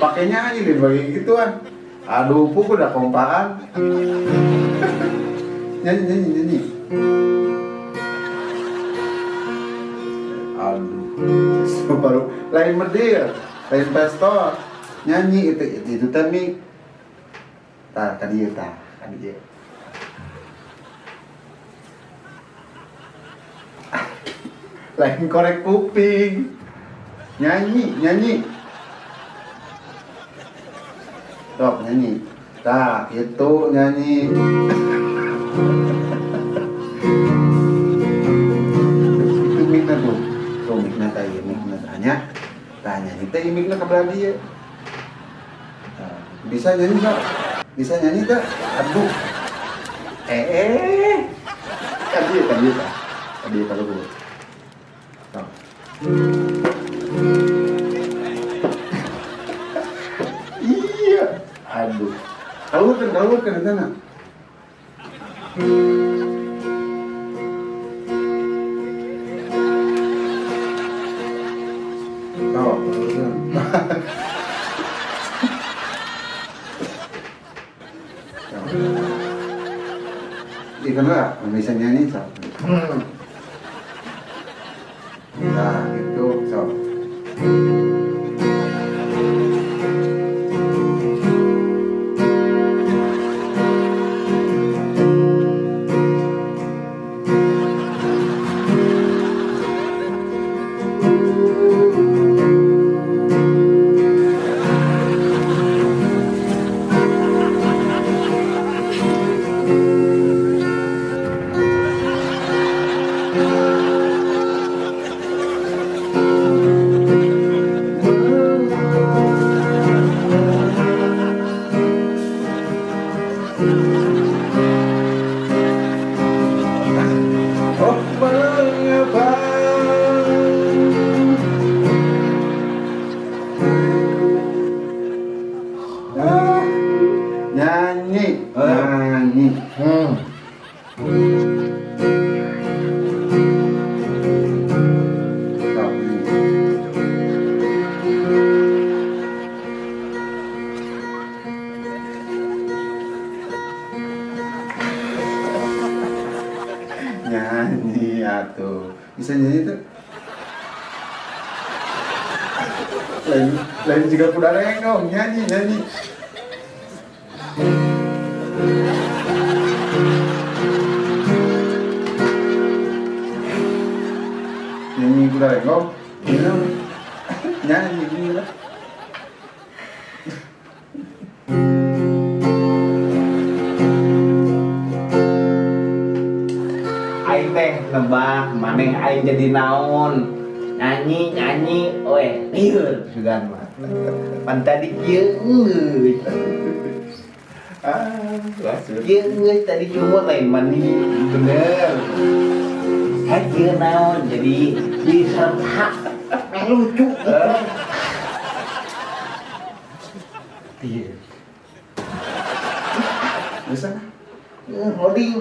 Pakainya aja deh bagi gituan. Aduh, pukul udah kompakan. Nyanyi. Aduh, baru lain medir, lain pastor. Nyanyi itu tadi. Tadi ya. Lain korek kuping. Nyanyi. Sok nyanyi. Itu nyanyi. Itu mikna tuh. Tuh mikna tanya. Tanya kita mikna ke belah dia. Bisa nyanyi tak? Bisa nyanyi tak? Aduh. Tadi kalau gue. Iya. Aduh. Kalau kan sana. Ikan lah, bisa nyanyi so. Nah, itu so. Oh, mengapa nyanyi. Nyanyi atuh. Bisa nyanyi tuh. Lain juga kuda rengong, nyanyi. Nyanyi kuda rengong, nyanyi gila. Aing teh nebak maneh aing jadi naon. Nyanyi, lieur sugan mah. Pan tadi kieu geus. Kieu geus tadi cuma lain mani bener. Kieu naon jadi serta lucu. Iya. Bisa? Loading.